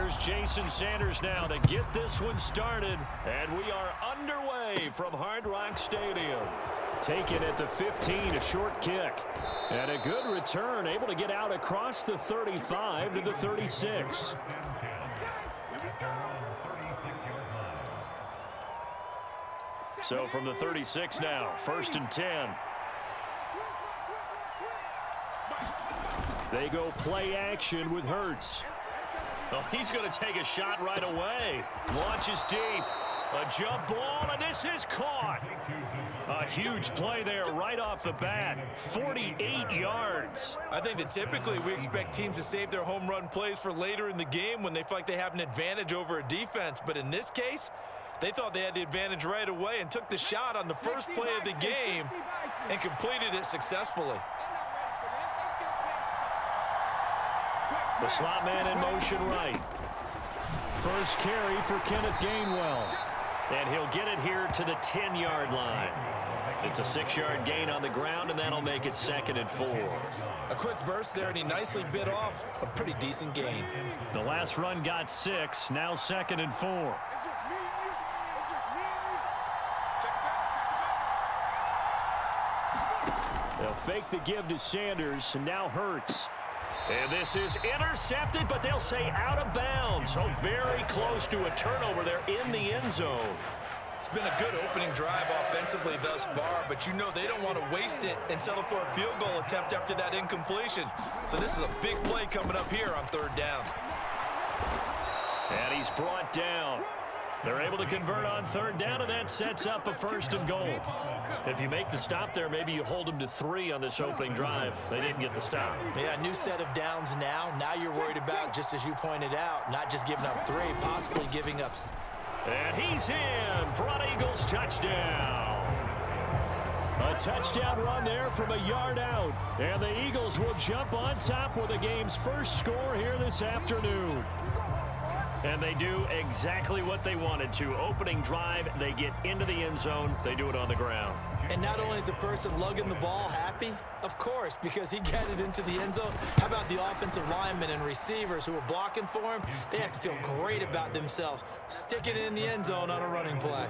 Here's Jason Sanders now to get this one started. And we are underway from Hard Rock Stadium. Taken at the 15, a short kick. And a good return, able to get out across the 35 to the 36. So from the 36 now, 1st and 10. They go play action with Hurts. Oh, he's going to take a shot right away. Launches deep. A jump ball, and this is caught. A huge play there right off the bat. 48 yards. I think that typically we expect teams to save their home run plays for later in the game when they feel like they have an advantage over a defense. But in this case, they thought they had the advantage right away and took the shot on the first play of the game and completed it successfully. The slot man in motion right. First carry for Kenneth Gainwell. And he'll get it here to the 10-yard line. It's a 6-yard gain on the ground, and that'll make it 2nd and 4. A quick burst there, and he nicely bit off a pretty decent gain. The last run got 6, now 2nd and 4. They'll fake the give to Sanders, and now Hurts. And this is intercepted, but they'll say out of bounds. So very close to a turnover there in the end zone. It's been a good opening drive offensively thus far, but you know they don't want to waste it and settle for a field goal attempt after that incompletion. So this is a big play coming up here on 3rd down. And he's brought down. They're able to convert on 3rd down, and that sets up a 1st and goal. If you make the stop there, maybe you hold them to 3 on this opening drive. They didn't get the stop. Yeah, new set of downs now. Now you're worried about, just as you pointed out, not just giving up 3, possibly giving up. And he's in for an Eagles touchdown. A touchdown run there from a yard out. And the Eagles will jump on top with the game's first score here this afternoon. And they do exactly what they wanted to. Opening drive, they get into the end zone. They do it on the ground. And not only is the person lugging the ball happy, of course, because he got it into the end zone. How about the offensive linemen and receivers who are blocking for him? They have to feel great about themselves, sticking it in the end zone on a running play.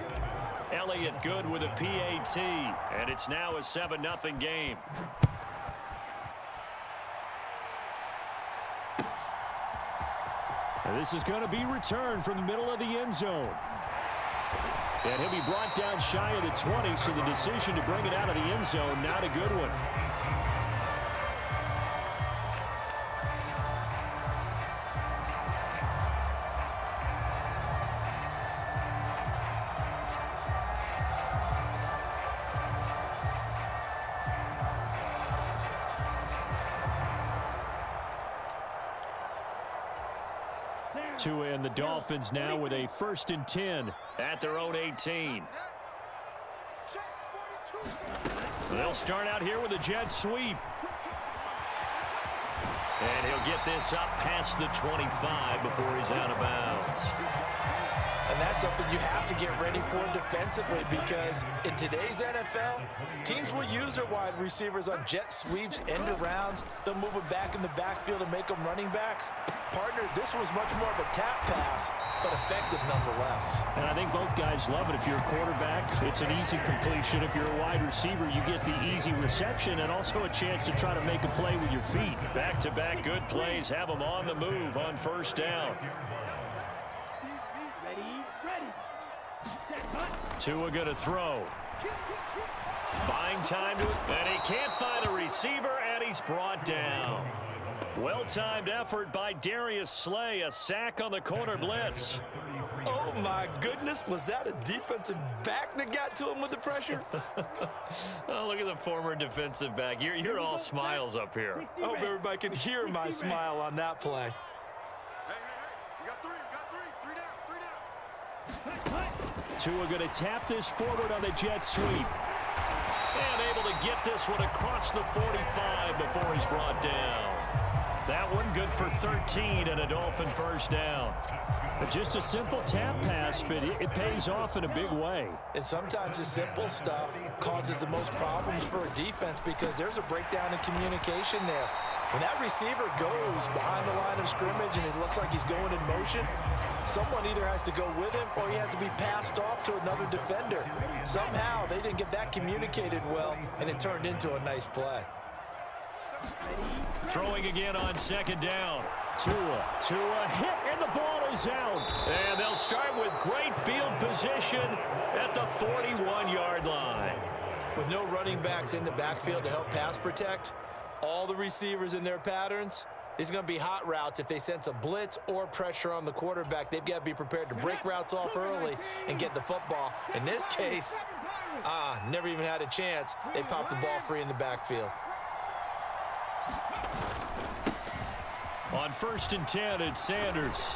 Elliott good with a PAT, and it's now a 7-0 game. And this is going to be returned from the middle of the end zone. And he'll be brought down shy of the 20, so the decision to bring it out of the end zone, not a good one. And the Dolphins now with a 1st and 10 at their own 18. They'll start out here with a jet sweep. And he'll get this up past the 25 before he's out of bounds. And that's something you have to get ready for defensively, because in today's NFL, teams will use their wide receivers on jet sweeps, end arounds. They'll move it back in the backfield and make them running backs. Partner, this was much more of a tap pass, but effective nonetheless. And I think both guys love it. If you're a quarterback, it's an easy completion. If you're a wide receiver, you get the easy reception and also a chance to try to make a play with your feet. Back-to-back good plays have them on the move on 1st down. Tua going to throw. Buying time to it, and he can't find a receiver, and he's brought down. Well-timed effort by Darius Slay, a sack on the corner blitz. Oh, my goodness. Was that a defensive back that got to him with the pressure? Oh, look at the former defensive back. You're all smiles up here. I hope everybody can hear my smile on that play. Tua going to tap this forward on the jet sweep. And able to get this one across the 45 before he's brought down. That one good for 13 and a Dolphin 1st down. Just a simple tap pass, but it pays off in a big way. And sometimes the simple stuff causes the most problems for a defense, because there's a breakdown in communication there. When that receiver goes behind the line of scrimmage and it looks like he's going in motion, someone either has to go with him or he has to be passed off to another defender. Somehow they didn't get that communicated well, and it turned into a nice play. Throwing again on second down. Tua hit, and the ball is out. And they'll start with great field position at the 41-yard line. With no running backs in the backfield to help pass protect, all the receivers in their patterns, these are going to be hot routes. If they sense a blitz or pressure on the quarterback, they've got to be prepared to break routes off early and get the football. In this case, never even had a chance. They popped the ball free in the backfield. On 1st and 10, it's Sanders.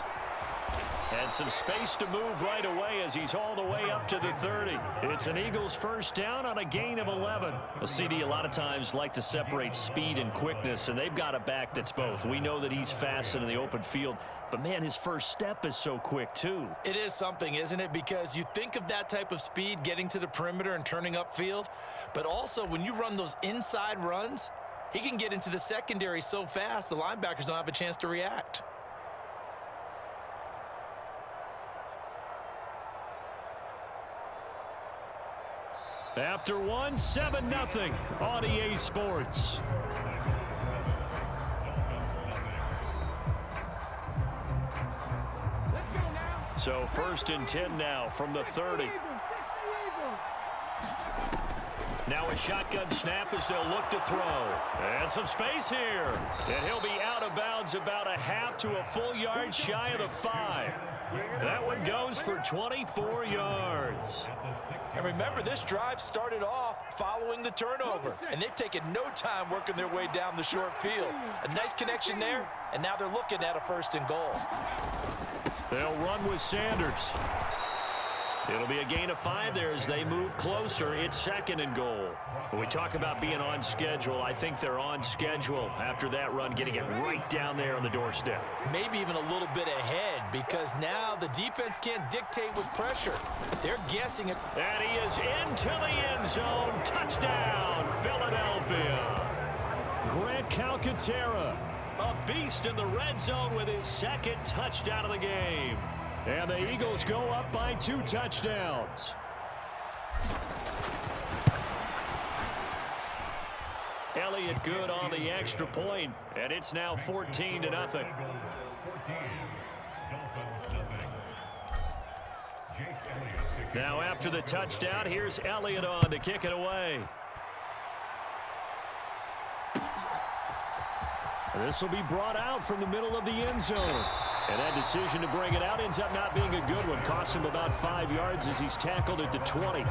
And some space to move right away as he's all the way up to the 30. It's an Eagles first down on a gain of 11. A CD a lot of times like to separate speed and quickness, and they've got a back that's both. We know that he's fast in the open field, but man, his first step is so quick too. It is something, isn't it? Because you think of that type of speed getting to the perimeter and turning upfield, but also when you run those inside runs, he can get into the secondary so fast the linebackers don't have a chance to react. After one, 7-0 on EA Sports. So 1st and 10 now from the 30. Now a shotgun snap as they'll look to throw. And some space here. And he'll be out of bounds about a half to a full yard shy of the 5. That one goes for 24 yards. And remember, this drive started off following the turnover, and they've taken no time working their way down the short field. A nice connection there, and now they're looking at a 1st and goal. They'll run with Sanders. It'll be a gain of 5 there as they move closer. It's 2nd and goal. When we talk about being on schedule, I think they're on schedule after that run, getting it right down there on the doorstep. Maybe even a little bit ahead, because now the defense can't dictate with pressure. They're guessing it. And he is into the end zone. Touchdown, Philadelphia. Grant Calcaterra, a beast in the red zone with his 2nd touchdown of the game. And the Eagles go up by 2 touchdowns. Elliott good on the extra point, and it's now 14-0. Now after the touchdown, here's Elliott on to kick it away. This will be brought out from the middle of the end zone. And that decision to bring it out ends up not being a good one. Costs him about 5 yards as he's tackled it to 20.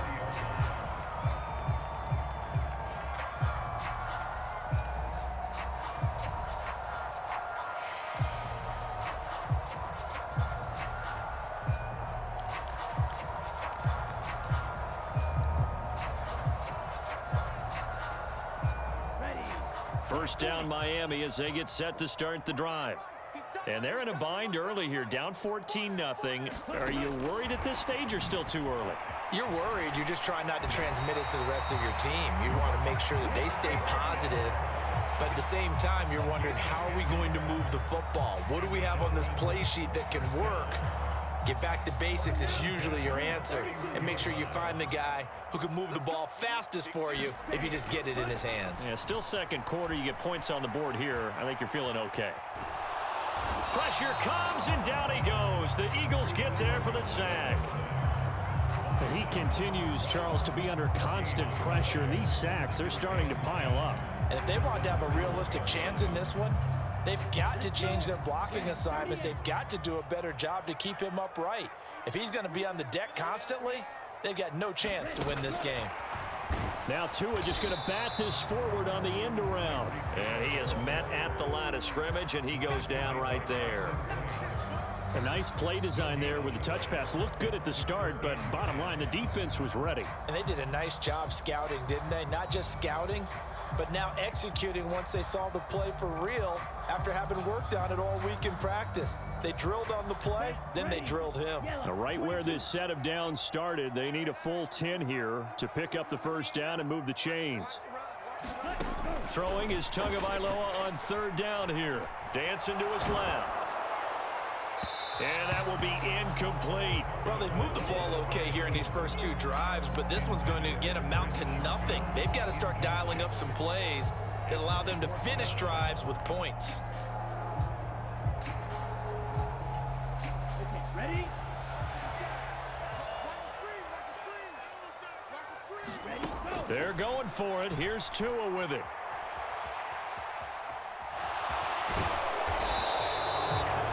First down Miami as they get set to start the drive. And they're in a bind early here, down 14-0. Are you worried at this stage or still too early? You're worried. You're just trying not to transmit it to the rest of your team. You want to make sure that they stay positive. But at the same time, you're wondering, how are we going to move the football? What do we have on this play sheet that can work? Get back to basics is usually your answer. And make sure you find the guy who can move the ball fastest for you if you just get it in his hands. Yeah, still 2nd quarter. You get points on the board here. I think you're feeling okay. Pressure comes, and down he goes. The Eagles get there for the sack. He continues, Charles, to be under constant pressure. And these sacks, they're starting to pile up. And if they want to have a realistic chance in this one, they've got to change their blocking assignments. They've got to do a better job to keep him upright. If he's going to be on the deck constantly, they've got no chance to win this game. Now Tua just going to bat this forward on the end around. And he is met at the line of scrimmage, and he goes down right there. A nice play design there with the touch pass. Looked good at the start, but bottom line, the defense was ready. And they did a nice job scouting, didn't they? Not just scouting, but now executing once they saw the play for real after having worked on it all week in practice. They drilled on the play, then they drilled him. Now, right where this set of downs started, they need a full 10 here to pick up the first down and move the chains. Throwing is Tagovailoa on third down here. Dancing to his left. And that will be incomplete. Well, they've moved the ball okay here in these first two drives, but this one's going to, again, amount to nothing. They've got to start dialing up some plays that allow them to finish drives with points. Okay, ready? They're going for it. Here's Tua with it.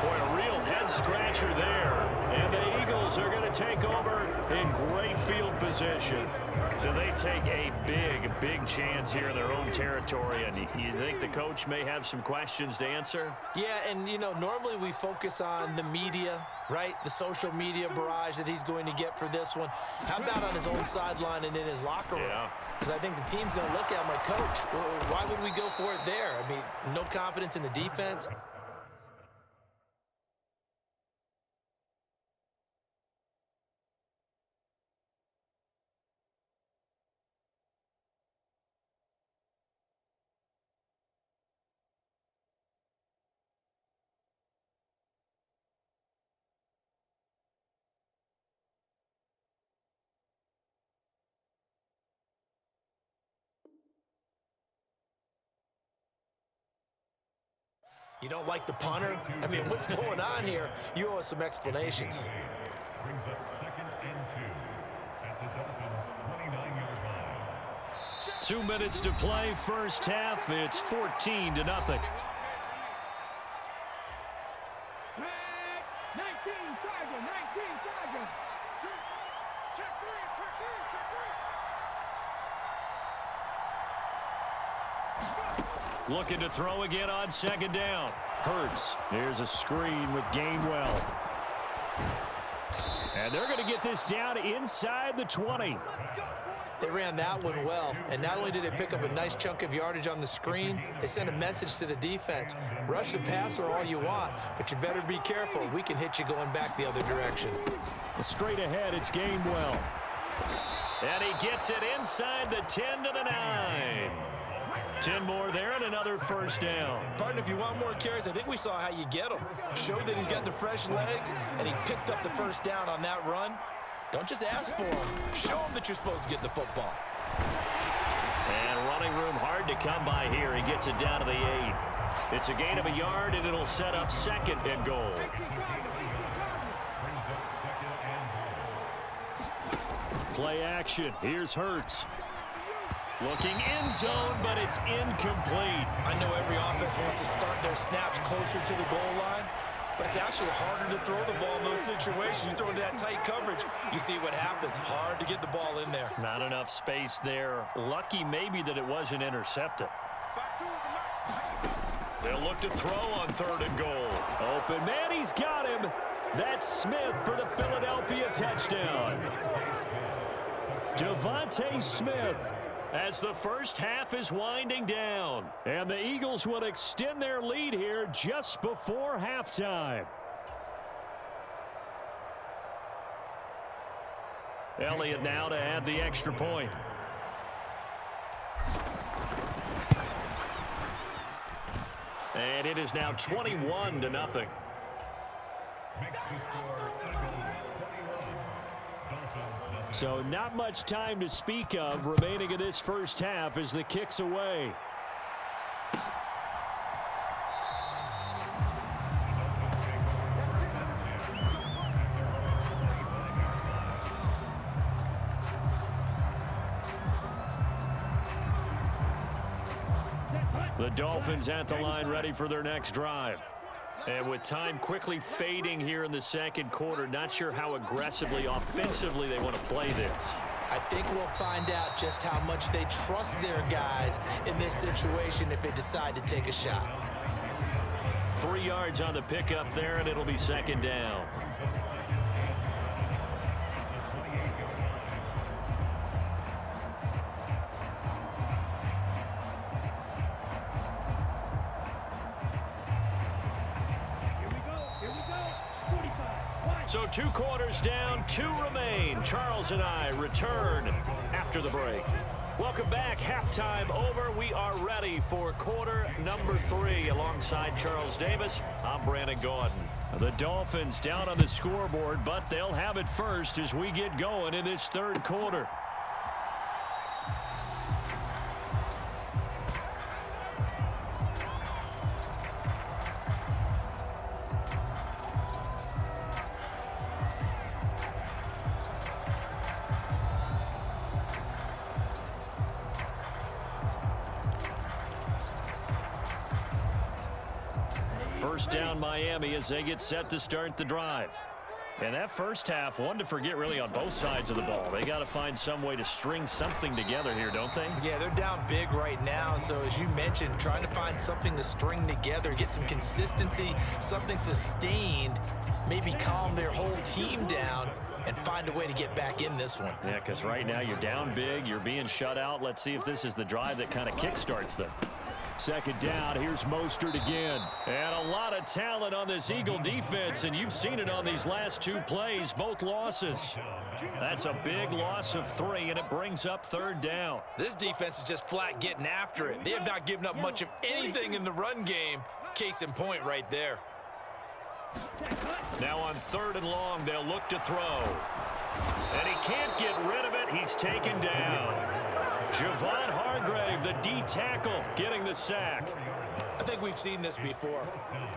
Boy, a real head-scratcher there. And the Eagles are going to take over in great field position. So they take a big chance here in their own territory. And you think the coach may have some questions to answer? Yeah, and, you know, normally we focus on the media, right? The social media barrage that he's going to get for this one. How about on his own sideline and in his locker room? Yeah. Because I think the team's going to look at him like, Coach, why would we go for it there? I mean, no confidence in the defense. You don't like the punter? I mean, what's going on here? You owe us some explanations. Brings up 2nd and 2 at the Dolphins' 29-yard line. 2 minutes to play, first half. It's 14-0. 19, Tiger, 19, Tiger. Check three. Looking to throw again on second down. Hurts. Here's a screen with Gainwell. And they're going to get this down inside the 20. They ran that one well, and not only did they pick up a nice chunk of yardage on the screen, they sent a message to the defense. Rush the passer all you want, but you better be careful. We can hit you going back the other direction. Straight ahead, it's Gainwell. And he gets it inside the 10 to the 9. 10 more there and another first down. Partner, if you want more carries, I think we saw how you get him. Showed that he's got the fresh legs, and he picked up the first down on that run. Don't just ask for him. Show him that you're supposed to get the football. And running room hard to come by here. He gets it down to the 8. It's a gain of a yard, and it'll set up 2nd and goal. Play action. Here's Hurts. Looking end zone, but it's incomplete. I know every offense wants to start their snaps closer to the goal line, but it's actually harder to throw the ball in those situations. You throw into that tight coverage, you see what happens. Hard to get the ball in there. Not enough space there. Lucky maybe that it wasn't intercepted. They'll look to throw on 3rd and goal. Open man, he's got him. That's Smith for the Philadelphia touchdown. Devontae Smith, as the first half is winding down. And the Eagles will extend their lead here just before halftime. Elliott now to add the extra point. And it is now 21-0. So not much time to speak of remaining in this first half as the kick's away. The Dolphins at the line ready for their next drive. And with time quickly fading here in the second quarter, not sure how aggressively, offensively they want to play this. I think we'll find out just how much they trust their guys in this situation if they decide to take a shot. 3 yards on the pickup there, and it'll be 2nd down. So 2 quarters down, 2 remain. Charles and I return after the break. Welcome back. Halftime over. We are ready for quarter number 3. Alongside Charles Davis, I'm Brandon Gaudin. The Dolphins down on the scoreboard, but they'll have it first as we get going in this third quarter. First down Miami as they get set to start the drive. And that first half, one to forget really on both sides of the ball. They got to find some way to string something together here, don't they? Yeah, they're down big right now. So as you mentioned, trying to find something to string together, get some consistency, something sustained, maybe calm their whole team down and find a way to get back in this one. Yeah, because right now you're down big, you're being shut out. Let's see if this is the drive that kind of kickstarts them. Second down, here's Mostert again. And a lot of talent on this Eagle defense, and you've seen it on these last 2 plays, both losses. That's a big loss of 3, and it brings up third down. This defense is just flat getting after it. They have not given up much of anything in the run game. Case in point right there. Now on 3rd and long, they'll look to throw. And he can't get rid of it. He's taken down. Javon Hargrave, the D tackle, getting the sack. I think we've seen this before.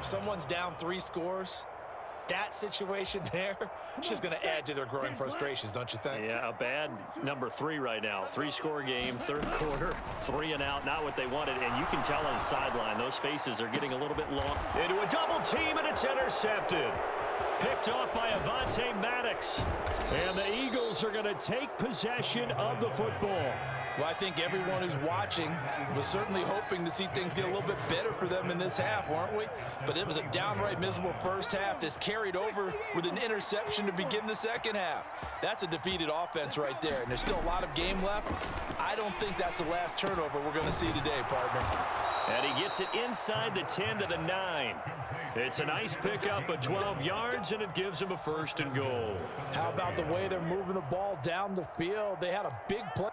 Someone's down 3 scores. That situation there, it's just going to add to their growing frustrations, don't you think? Yeah, a bad number 3 right now. 3-score game, third quarter, 3 and out, not what they wanted. And you can tell on the sideline, those faces are getting a little bit long. Into a double team, and it's intercepted. Picked off by Avonte Maddox. And the Eagles are going to take possession of the football. Well, I think everyone who's watching was certainly hoping to see things get a little bit better for them in this half, weren't we? But it was a downright miserable first half. This carried over with an interception to begin the second half. That's a defeated offense right there, and there's still a lot of game left. I don't think that's the last turnover we're going to see today, partner. And he gets it inside the 10 to the 9. It's a nice pickup of 12 yards, and it gives him a 1st and goal. How about the way they're moving the ball down the field? They had a big play.